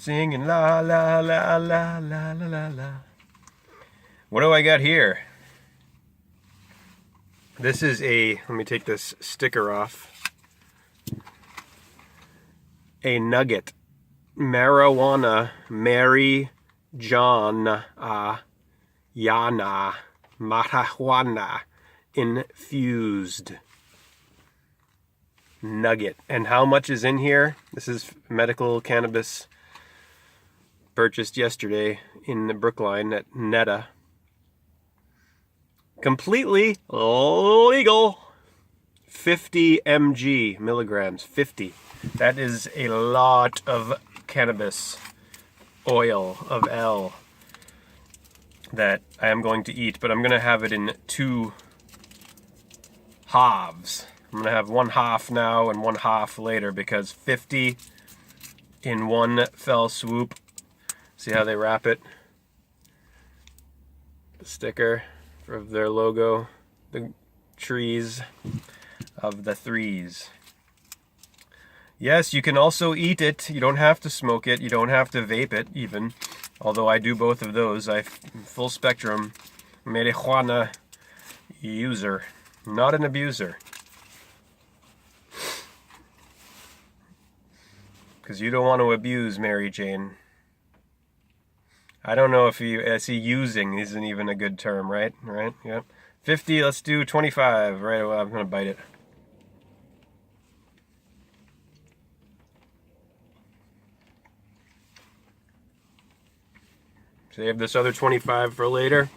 singing la la la la la la la la. What do I got here? This is let me take this sticker off. A nugget. Marijuana, Mary, John, Yana, marijuana, infused nugget. And how much is in here? This is medical cannabis purchased yesterday in the Brookline at Netta. Completely legal. 50 milligrams. 50. That is a lot of cannabis oil of L that I am going to eat, but I'm going to have it in 2 halves. I'm going to have 1 half now and 1 half later because 50 in one fell swoop. See how they wrap it? The sticker of their logo, the trees of the threes. Yes, you can also eat it. You don't have to smoke it. You don't have to vape it even. Although I do both of those. I'm full spectrum marijuana user, not an abuser. Because you don't want to abuse Mary Jane. I don't know if I see using isn't even a good term, right? Right? Yep. 50, let's do 25. Right, well, I'm going to bite it. Save this other 25 for later.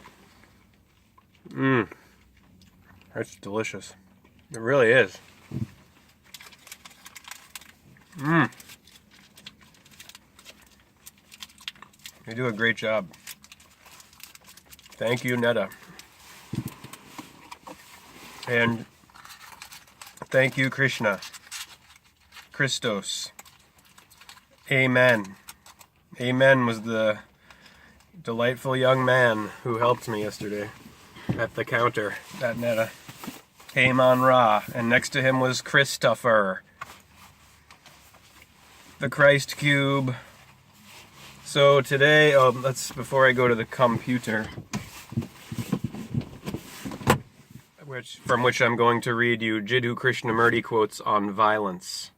That's delicious. It really is. You do a great job. Thank you, Netta. And thank you, Krishna. Christos. Amen. Amen was the delightful young man who helped me yesterday at the counter at Netta. Amen Ra. And next to him was Christopher. The Christ Cube. So today, before I go to the computer, from which I'm going to read you Jiddu Krishnamurti quotes on violence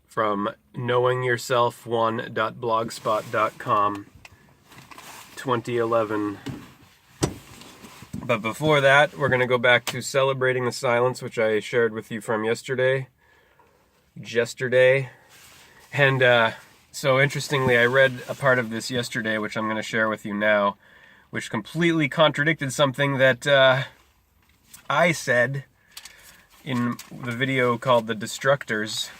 from knowingyourself1.blogspot.com 2011. But before that, we're going to go back to Celebrating the Silence, which I shared with you from yesterday. And so interestingly, I read a part of this yesterday, which I'm going to share with you now, which completely contradicted something that I said in the video called The Destructors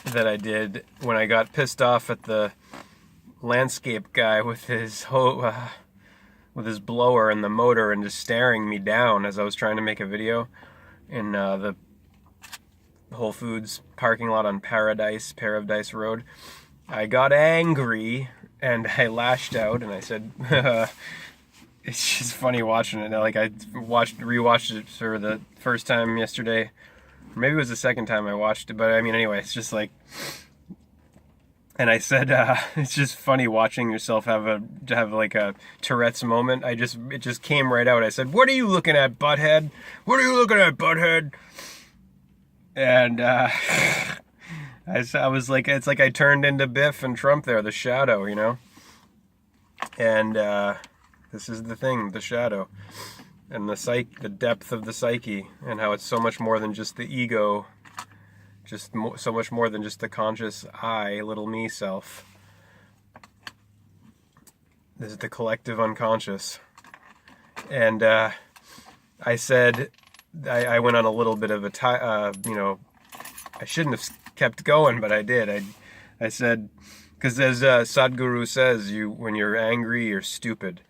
that I did when I got pissed off at the landscape guy with his blower and the motor and just staring me down as I was trying to make a video in the Whole Foods parking lot on Paradise Road. I got angry and I lashed out and I said, it's just funny watching it. Like I rewatched it for the first time yesterday. Maybe it was the second time I watched it, but I mean, anyway, it's just like, and I said, it's just funny watching yourself have like a Tourette's moment. It just came right out. I said, "What are you looking at, butthead? What are you looking at, butthead?" And I was like, it's like I turned into Biff and Trump there, the shadow, you know? And this is the thing, the shadow. And the depth of the psyche, and how it's so much more than just the ego, so much more than just the conscious I, little me self. This is the collective unconscious. And I said, I went on a little bit of a, I shouldn't have kept going, but I did. I said, because as Sadhguru says, when you're angry, you're stupid.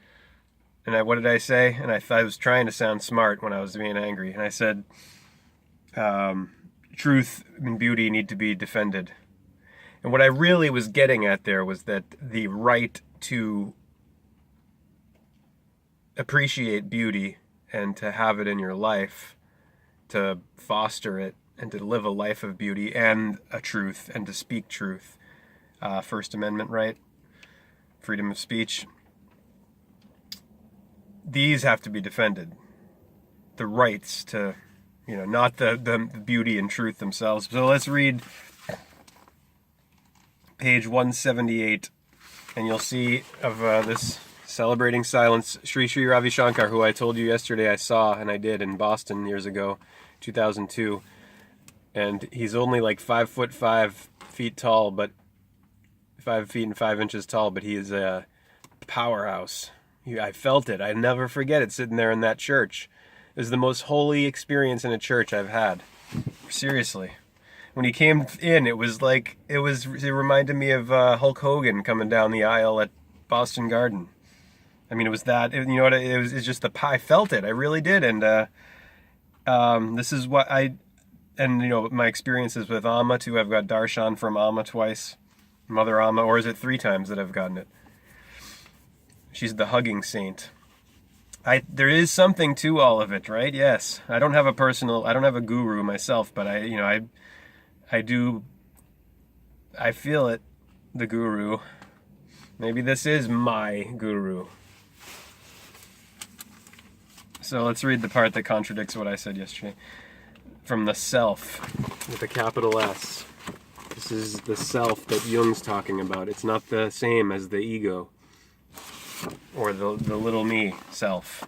And what did I say? And I was trying to sound smart when I was being angry. And I said, truth and beauty need to be defended. And what I really was getting at there was that the right to appreciate beauty and to have it in your life, to foster it and to live a life of beauty and a truth and to speak truth. First Amendment right, freedom of speech. These have to be defended. The rights to, not the beauty and truth themselves. So let's read page 178, and you'll see of this Celebrating Silence, Sri Sri Ravi Shankar, who I told you yesterday I saw, and I did in Boston years ago, 2002. And he's only like 5'5" tall, but 5 feet and 5 inches tall, but he is a powerhouse. I felt it. I never forget it sitting there in that church. It was the most holy experience in a church I've had. Seriously. When he came in, it reminded me of Hulk Hogan coming down the aisle at Boston Garden. I mean, it was that, it's just I felt it. I really did. And this is what my experiences with Amma too. I've got darshan from Amma twice, Mother Amma, or is it 3 times that I've gotten it? She's the hugging saint. There is something to all of it, right? Yes. I don't have a guru myself, but I feel it, the guru. Maybe this is my guru. So let's read the part that contradicts what I said yesterday. From the self, with a capital S. This is the self that Jung's talking about. It's not the same as the ego, or the little me self.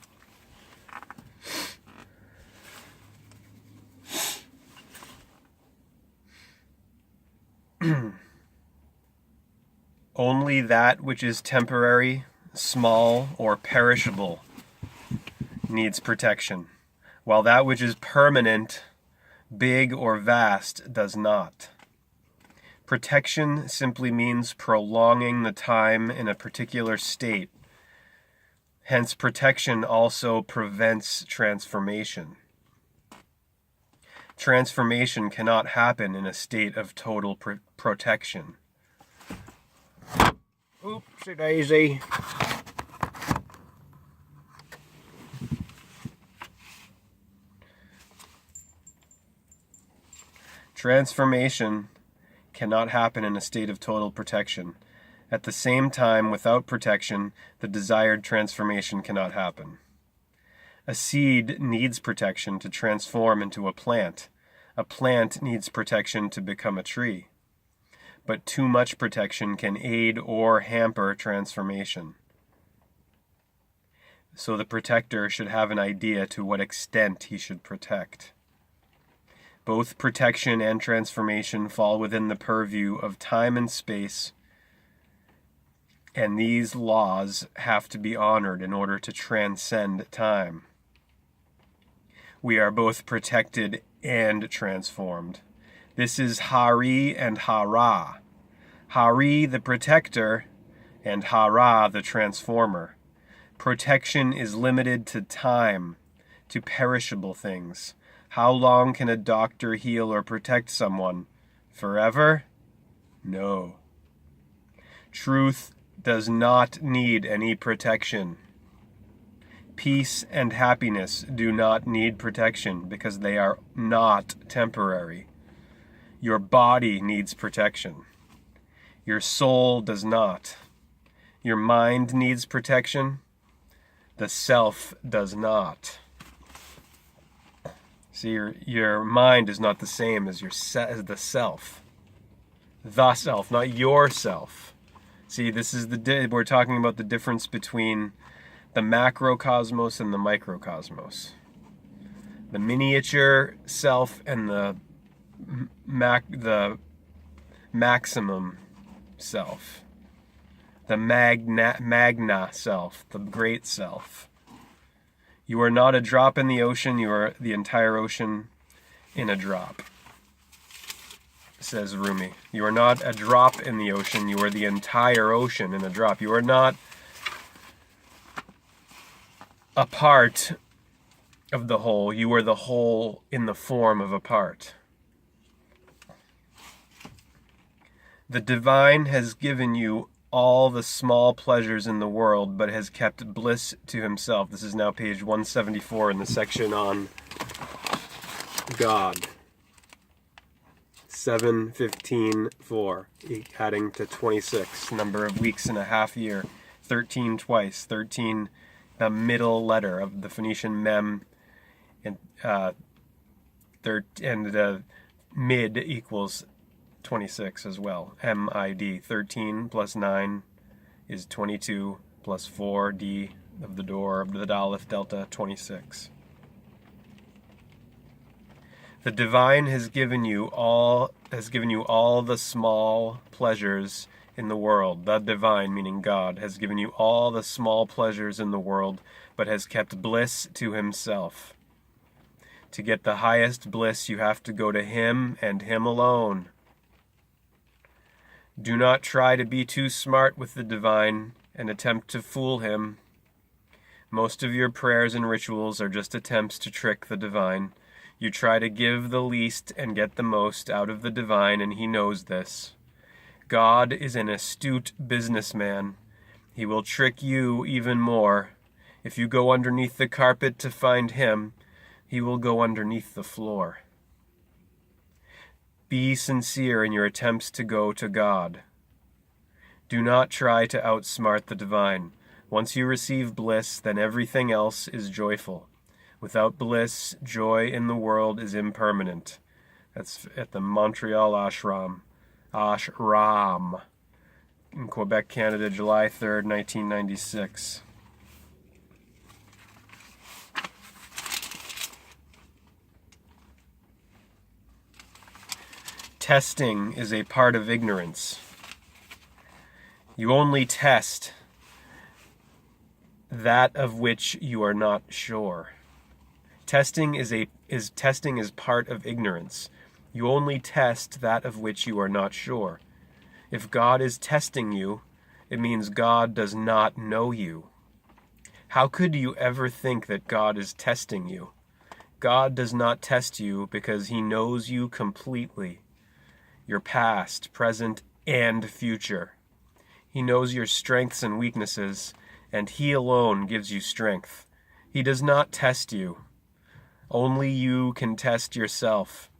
Only that which is temporary, small, or perishable needs protection, while that which is permanent, big, or vast does not. Protection simply means prolonging the time in a particular state. Hence, protection also prevents transformation. Transformation cannot happen in a state of total protection. Oopsie daisy. Transformation cannot happen in a state of total protection. At the same time, without protection, the desired transformation cannot happen. A seed needs protection to transform into a plant. A plant needs protection to become a tree. But too much protection can aid or hamper transformation. So the protector should have an idea to what extent he should protect. Both protection and transformation fall within the purview of time and space, and these laws have to be honored in order to transcend time. We are both protected and transformed. This is Hare and Hara. Hare, the protector, and Hara, the transformer. Protection is limited to time, to perishable things. How long can a doctor heal or protect someone? Forever? No. Truth does not need any protection. Peace and happiness do not need protection because they are not temporary. Your body needs protection. Your soul does not. Your mind needs protection. The self does not. See, your mind is not the same as as the self. The self, not yourself. See, this is we're talking about the difference between the macrocosmos and the microcosmos. The miniature self and the maximum self. The magna self, the great self. You are not a drop in the ocean, you are the entire ocean in a drop, says Rumi. You are not a drop in the ocean, you are the entire ocean in a drop. You are not a part of the whole, you are the whole in the form of a part. The divine has given you all the small pleasures in the world, but has kept bliss to himself. This is now page 174 in the section on God. 7, 15, 4, adding to 26, number of weeks in a half year. 13 twice, 13 the middle letter of the Phoenician mem, and the mid equals 26 as well. MID, 13 plus 9 is 22, plus 4, D of the door of the Daleth Delta, 26. The divine has given you all the small pleasures in the world. The divine, meaning God, has given you all the small pleasures in the world, but has kept bliss to himself. To get the highest bliss, you have to go to him and him alone. Do not try to be too smart with the divine and attempt to fool him. Most of your prayers and rituals are just attempts to trick the divine. You try to give the least and get the most out of the divine, and he knows this. God is an astute businessman. He will trick you even more. If you go underneath the carpet to find him, he will go underneath the floor. Be sincere in your attempts to go to God. Do not try to outsmart the divine. Once you receive bliss, then everything else is joyful. Without bliss, joy in the world is impermanent. That's at the Montreal Ashram. In Quebec, Canada, July 3rd, 1996. Testing is a part of ignorance. You only test that of which you are not sure. Testing is part of ignorance. You only test that of which you are not sure. If God is testing you, it means God does not know you. How could you ever think that God is testing you? God does not test you because he knows you completely. Your past, present, and future. He knows your strengths and weaknesses, and he alone gives you strength. He does not test you. Only you can test yourself.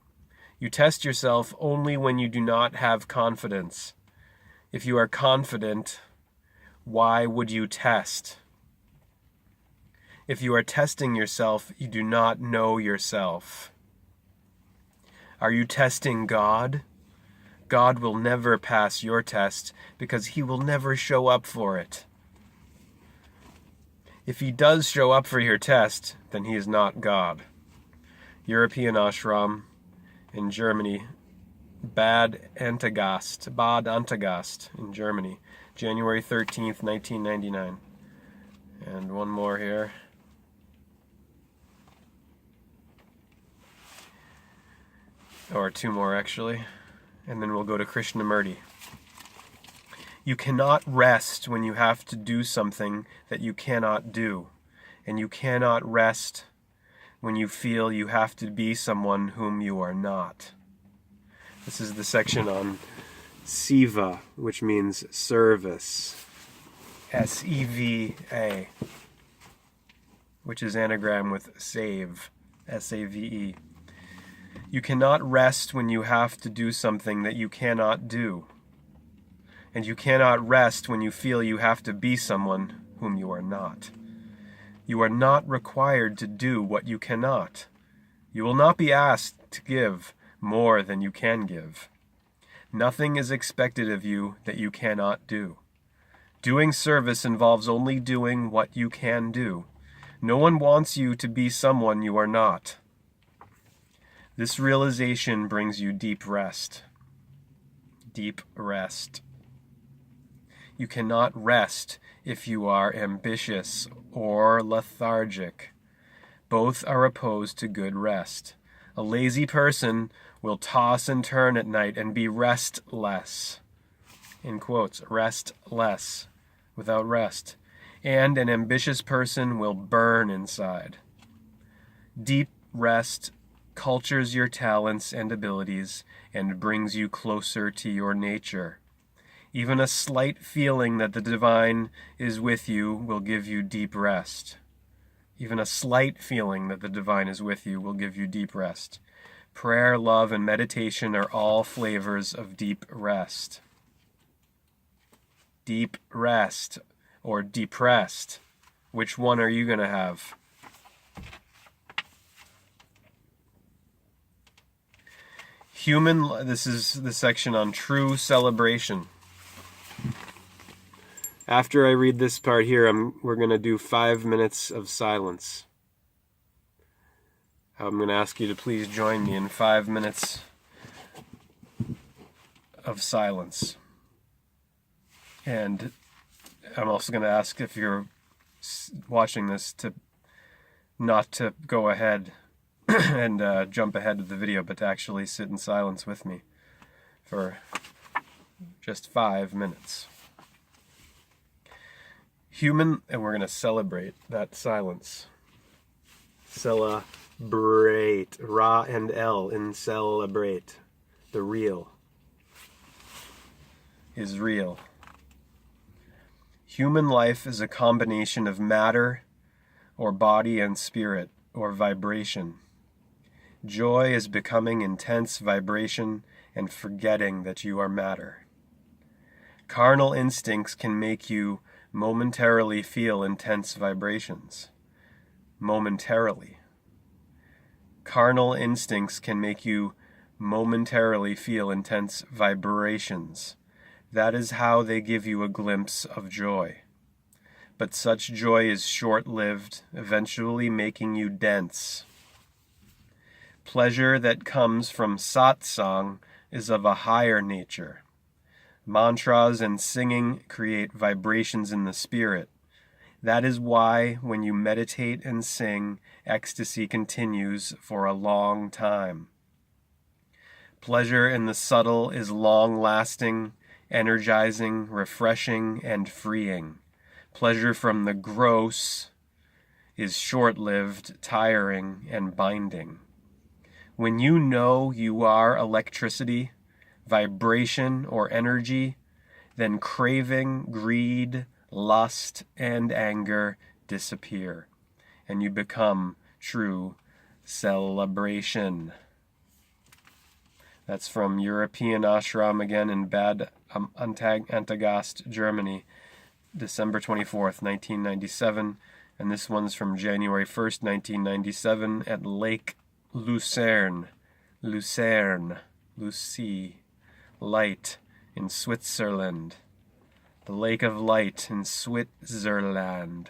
You test yourself only when you do not have confidence. If you are confident, why would you test? If you are testing yourself, you do not know yourself. Are you testing God? God will never pass your test because he will never show up for it. If he does show up for your test, then he is not God. European ashram in Germany, Bad Antagast in Germany, January 13th, 1999. And one more here. Or two more, actually. And then we'll go to Krishnamurti. You cannot rest when you have to do something that you cannot do. And you cannot rest when you feel you have to be someone whom you are not. This is the section on Seva, which means service. S-E-V-A, which is anagram with save, S-A-V-E. You cannot rest when you have to do something that you cannot do. And you cannot rest when you feel you have to be someone whom you are not. You are not required to do what you cannot. You will not be asked to give more than you can give. Nothing is expected of you that you cannot do. Doing service involves only doing what you can do. No one wants you to be someone you are not. This realization brings you deep rest. Deep rest. You cannot rest if you are ambitious or lethargic. Both are opposed to good rest. A lazy person will toss and turn at night and be restless. In quotes, restless, without rest. And an ambitious person will burn inside. Deep rest cultures your talents and abilities and brings you closer to your nature. Even a slight feeling that the divine is with you will give you deep rest. Even a slight feeling that the divine is with you will give you deep rest. Prayer, love, and meditation are all flavors of deep rest. Deep rest or depressed. Which one are you going to have? This is the section on true celebration. After I read this part here, we're going to do 5 minutes of silence. I'm going to ask you to please join me in 5 minutes of silence. And I'm also going to ask, if you're watching this, to not to go ahead and jump ahead of the video, but to actually sit in silence with me for just 5 minutes. And we're going to celebrate that silence. Celebrate. Ra and L in celebrate. The real is real. Human life is a combination of matter, or body and spirit, or vibration. Joy is becoming intense vibration and forgetting that you are matter. Carnal instincts can make you momentarily feel intense vibrations. Momentarily. Carnal instincts can make you momentarily feel intense vibrations. That is how they give you a glimpse of joy. But such joy is short-lived, eventually making you dense. Pleasure that comes from satsang is of a higher nature. Mantras and singing create vibrations in the spirit. That is why when you meditate and sing, ecstasy continues for a long time. Pleasure in the subtle is long-lasting, energizing, refreshing, and freeing. Pleasure from the gross is short-lived, tiring, and binding. When you know you are electricity, vibration, or energy, then craving, greed, lust, and anger disappear, and you become true celebration. That's from European Ashram again in Bad Antagast, Germany, December 24th, 1997. And this one's from January 1st, 1997 at Lake Lucerne, Light in Switzerland. The Lake of Light in Switzerland.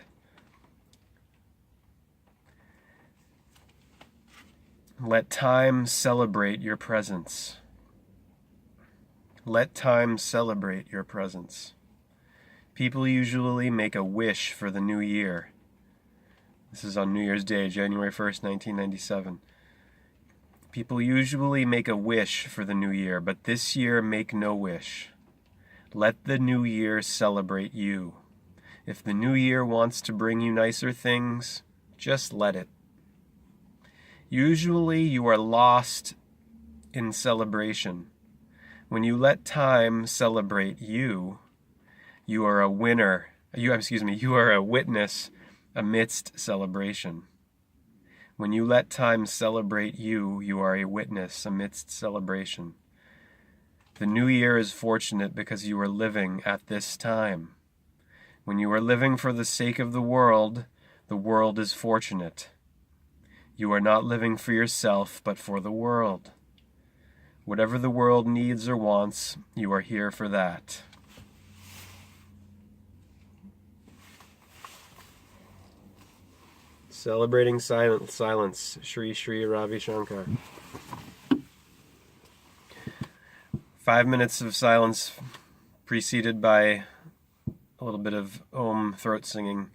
Let time celebrate your presence. Let time celebrate your presence. People usually make a wish for the new year. This is on New Year's Day, January 1st, 1997. People usually make a wish for the new year, but this year make no wish. Let the new year celebrate you. If the new year wants to bring you nicer things, just let it. Usually you are lost in celebration. When you let time celebrate you, you are a winner. You are a witness amidst celebration. When you let time celebrate you, you are a witness amidst celebration. The new year is fortunate because you are living at this time. When you are living for the sake of the world is fortunate. You are not living for yourself, but for the world. Whatever the world needs or wants, you are here for that. Celebrating silence, Shri Shri Ravi Shankar. 5 minutes of silence preceded by a little bit of Om throat singing.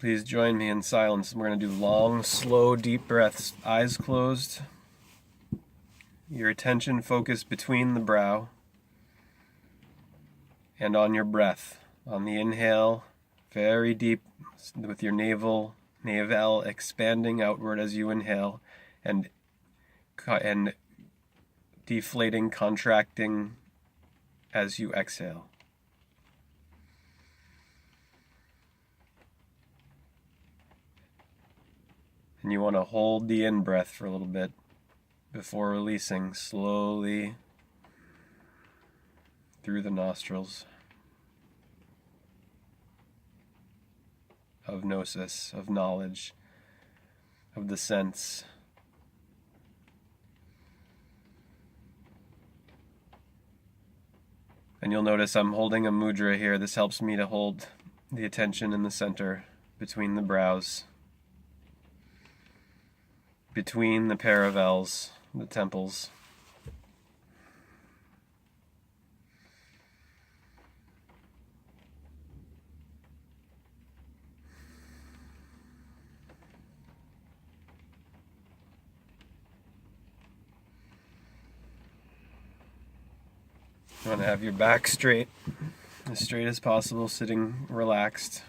Please join me in silence. We're going to do long, slow, deep breaths, eyes closed. Your attention focused between the brow and on your breath. On the inhale, very deep with your navel expanding outward as you inhale, and deflating, contracting as you exhale. And you want to hold the in-breath for a little bit before releasing slowly through the nostrils of gnosis, of knowledge, of the sense. And you'll notice I'm holding a mudra here. This helps me to hold the attention in the center between the brows, between the paravels, the temples. You want to have your back straight, as straight as possible, sitting relaxed.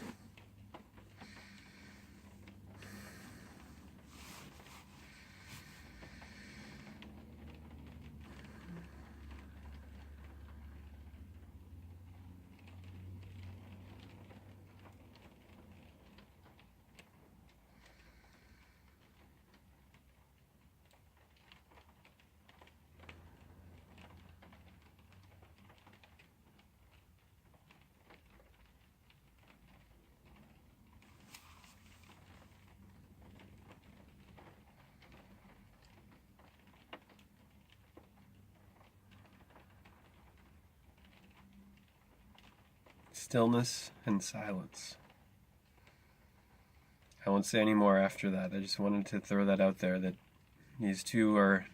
Stillness and silence. I won't say any more after that. I just wanted to throw that out there, that these two are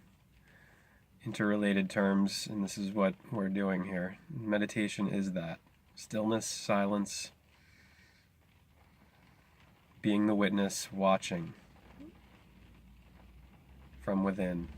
interrelated terms, and this is what we're doing here. Meditation is that. Stillness, silence, being the witness, watching from within.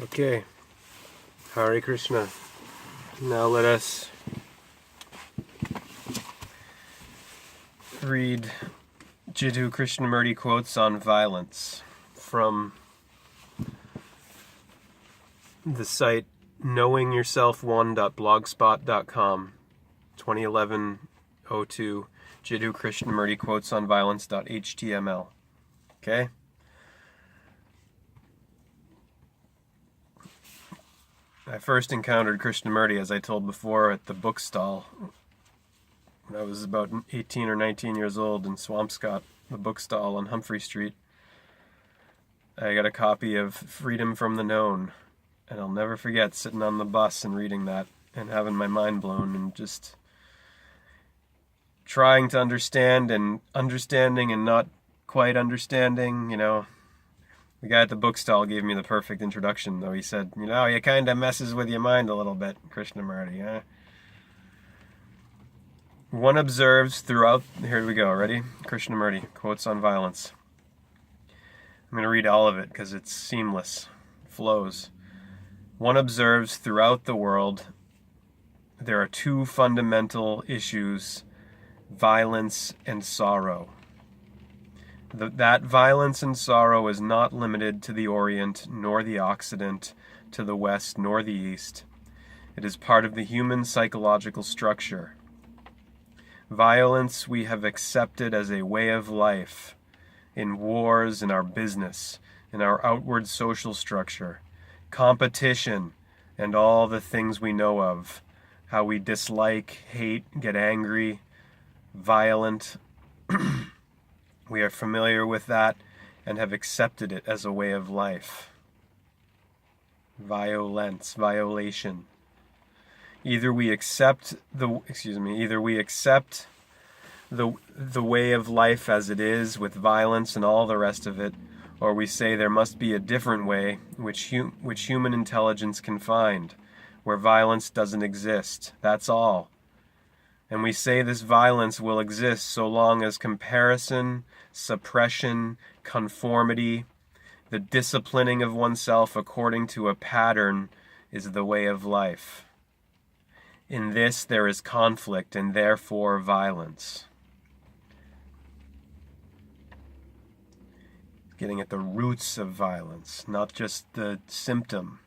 Okay, Hare Krishna. Now let us read Jiddu Krishnamurti quotes on violence from the site knowingyourself1.blogspot.com, 2011-02, Jiddu Krishnamurti quotes on violence.html. Okay? I first encountered Krishnamurti, as I told before, at the bookstall when I was about 18 or 19 years old in Swampscott, the bookstall on Humphrey Street. I got a copy of Freedom from the Known, and I'll never forget sitting on the bus and reading that and having my mind blown and just trying to understand and understanding and not quite understanding, you know. The guy at the bookstall gave me the perfect introduction, though. He said, you know, you kind of messes with your mind a little bit, Krishnamurti, huh? One observes throughout... Here we go, ready? Krishnamurti, quotes on violence. I'm going to read all of it because it's seamless, flows. One observes throughout the world there are two fundamental issues, violence and sorrow. That violence and sorrow is not limited to the Orient nor the Occident, to the West nor the East. It is part of the human psychological structure. Violence we have accepted as a way of life, in wars, in our business, in our outward social structure, competition, and all the things we know of, how we dislike, hate, get angry, violent. We are familiar with that and have accepted it as a way of life. Violence, violation. Either we accept the way of life as it is with violence and all the rest of it, or we say there must be a different way which human intelligence can find, where violence doesn't exist. That's all. And we say this violence will exist so long as comparison, suppression, conformity, the disciplining of oneself according to a pattern is the way of life. In this there is conflict and therefore violence. Getting at the roots of violence, not just the symptom.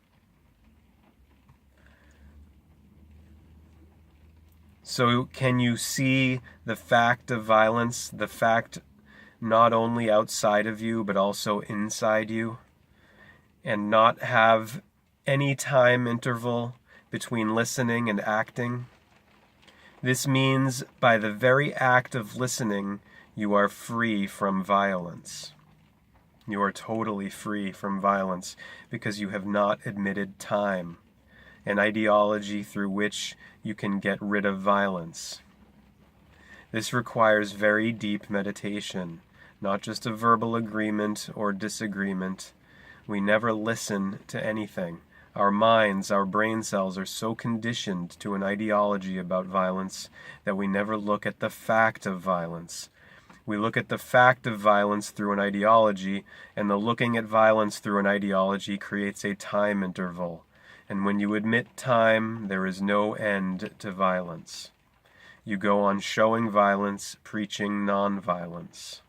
So can you see the fact of violence, the fact not only outside of you but also inside you, and not have any time interval between listening and acting? This means by the very act of listening, you are free from violence. You are totally free from violence because you have not admitted time, an ideology through which you can get rid of violence. This requires very deep meditation, not just a verbal agreement or disagreement. We never listen to anything. Our minds, our brain cells are so conditioned to an ideology about violence that we never look at the fact of violence. We look at the fact of violence through an ideology, and the looking at violence through an ideology creates a time interval. And when you admit time, there is no end to violence. You go on showing violence, preaching non-violence.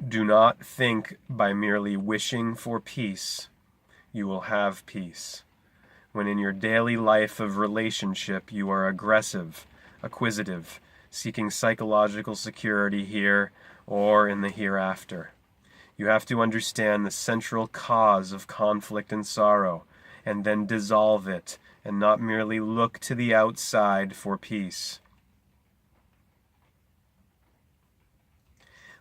Do not think by merely wishing for peace, you will have peace. When in your daily life of relationship you are aggressive, acquisitive, seeking psychological security here or in the hereafter. You have to understand the central cause of conflict and sorrow, and then dissolve it, and not merely look to the outside for peace.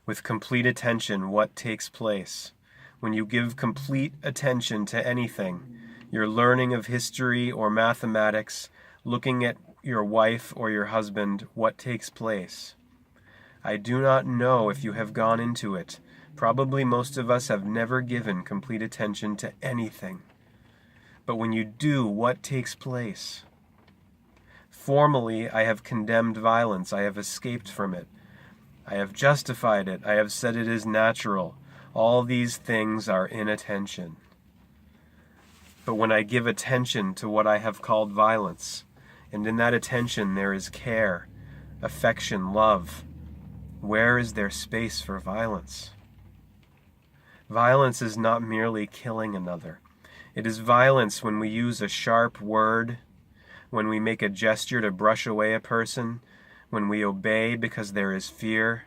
With complete attention, what takes place? When you give complete attention to anything, your learning of history or mathematics, looking at your wife or your husband, what takes place? I do not know if you have gone into it. Probably most of us have never given complete attention to anything. But when you do, what takes place? Formally, I have condemned violence. I have escaped from it. I have justified it. I have said it is natural. All these things are inattention. But when I give attention to what I have called violence, and in that attention there is care, affection, love, where is there space for violence? Violence is not merely killing another. It is violence when we use a sharp word, when we make a gesture to brush away a person, when we obey because there is fear.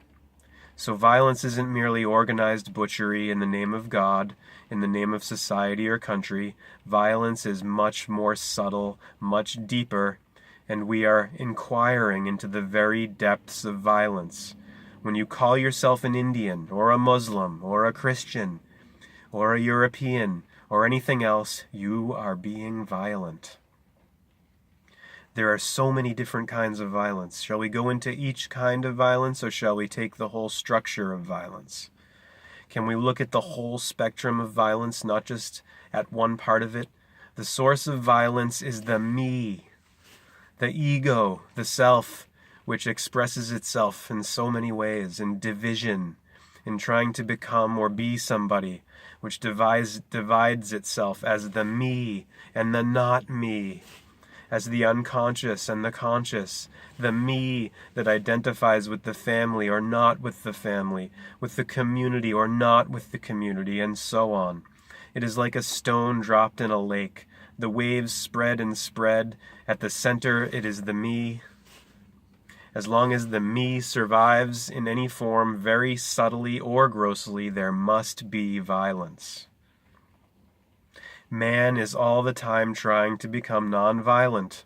So violence isn't merely organized butchery in the name of God, in the name of society or country. Violence is much more subtle, much deeper, and we are inquiring into the very depths of violence. When you call yourself an Indian, or a Muslim, or a Christian, or a European, or anything else, you are being violent. There are so many different kinds of violence. Shall we go into each kind of violence, or shall we take the whole structure of violence? Can we look at the whole spectrum of violence, not just at one part of it? The source of violence is the me, the ego, the self, which expresses itself in so many ways, in division, in trying to become or be somebody, which divides itself as the me and the not me, as the unconscious and the conscious, the me that identifies with the family or not with the family, with the community or not with the community, and so on. It is like a stone dropped in a lake. The waves spread and spread. At the center, it is the me. As long as the me survives in any form, very subtly or grossly, there must be violence. Man is all the time trying to become non-violent.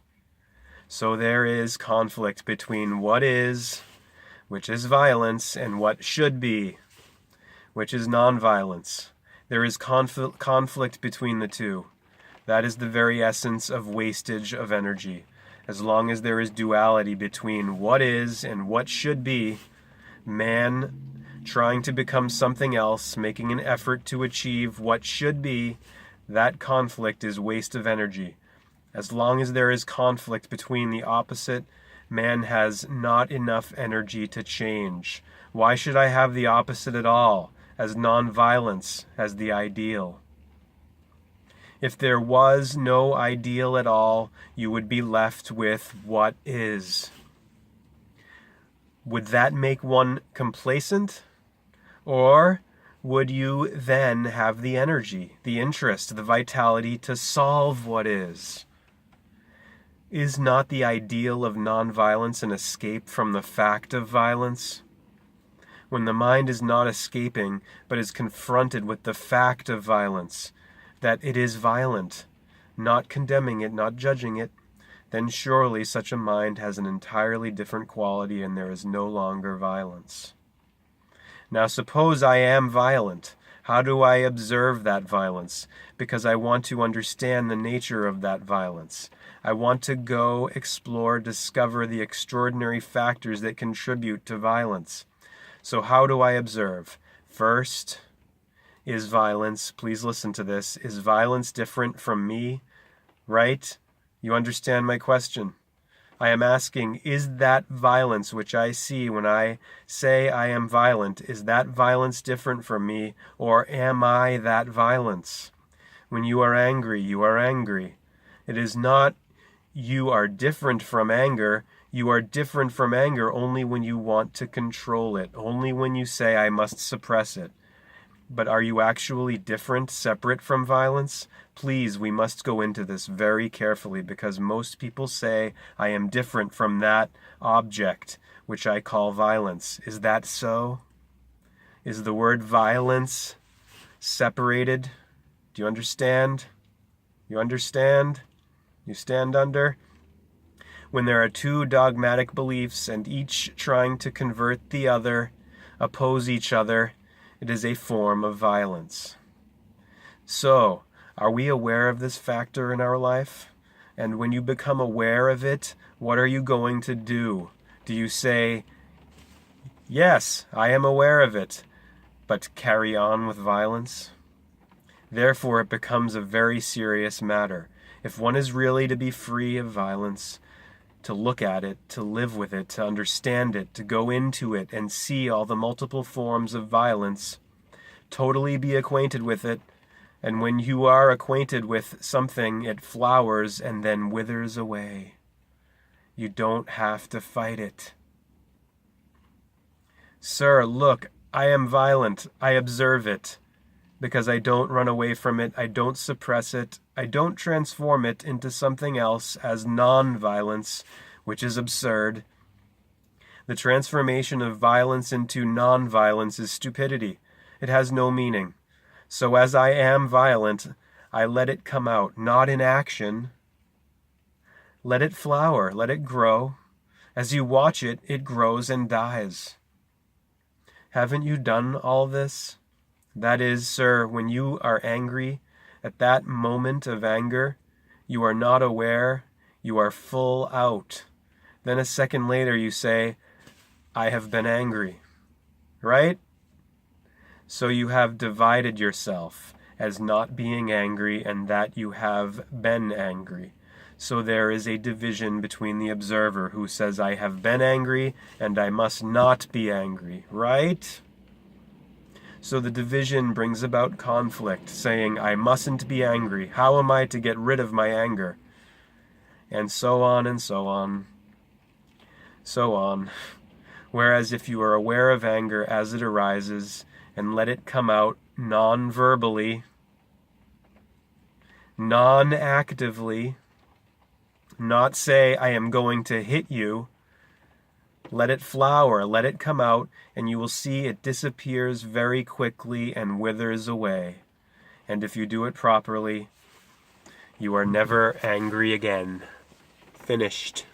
So there is conflict between what is, which is violence, and what should be, which is non-violence. There is conflict between the two. That is the very essence of wastage of energy. As long as there is duality between what is and what should be, man trying to become something else, making an effort to achieve what should be, that conflict is waste of energy. As long as there is conflict between the opposite, man has not enough energy to change. Why should I have the opposite at all, as non-violence as the ideal? If there was no ideal at all, you would be left with what is. Would that make one complacent? Or would you then have the energy, the interest, the vitality to solve what is? Is not the ideal of nonviolence an escape from the fact of violence? When the mind is not escaping, but is confronted with the fact of violence, that it is violent, not condemning it, not judging it, then surely such a mind has an entirely different quality and there is no longer violence. Now suppose I am violent. How do I observe that violence? Because I want to understand the nature of that violence. I want to go explore, discover the extraordinary factors that contribute to violence. So how do I observe? First, is violence, please listen to this, is violence different from me? Right? You understand my question? I am asking, is that violence which I see when I say I am violent, is that violence different from me, or am I that violence? When you are angry, you are angry. It is not you are different from anger. You are different from anger only when you want to control it, only when you say I must suppress it. But are you actually different, separate from violence? Please, we must go into this very carefully because most people say, I am different from that object, which I call violence. Is that so? Is the word violence separated? Do you understand? You understand? You stand under? When there are two dogmatic beliefs and each trying to convert the other, oppose each other, it is a form of violence. So, are we aware of this factor in our life? And when you become aware of it, what are you going to do? Do you say, yes, I am aware of it, but carry on with violence? Therefore, it becomes a very serious matter. If one is really to be free of violence, to look at it, to live with it, to understand it, to go into it and see all the multiple forms of violence, Totally be acquainted with it. And when you are acquainted with something, it flowers and then withers away. You don't have to fight it. Sir, look, I am violent. I observe it. Because I don't run away from it. I don't suppress it. I don't transform it into something else as non-violence, which is absurd. The transformation of violence into non-violence is stupidity. It has no meaning. So as I am violent, I let it come out, not in action. Let it flower, let it grow. As you watch it, it grows and dies. Haven't you done all this? That is, sir, when you are angry, at that moment of anger, you are not aware, you are full out. Then a second later you say, I have been angry. Right? So you have divided yourself as not being angry and that you have been angry. So there is a division between the observer who says, I have been angry and I must not be angry. Right? So the division brings about conflict, saying, I mustn't be angry. How am I to get rid of my anger? And so on and so on. So on. Whereas if you are aware of anger as it arises and let it come out non-verbally, non-actively, not say, I am going to hit you, let it flower, let it come out, and you will see it disappears very quickly and withers away. And if you do it properly, you are never angry again. Finished.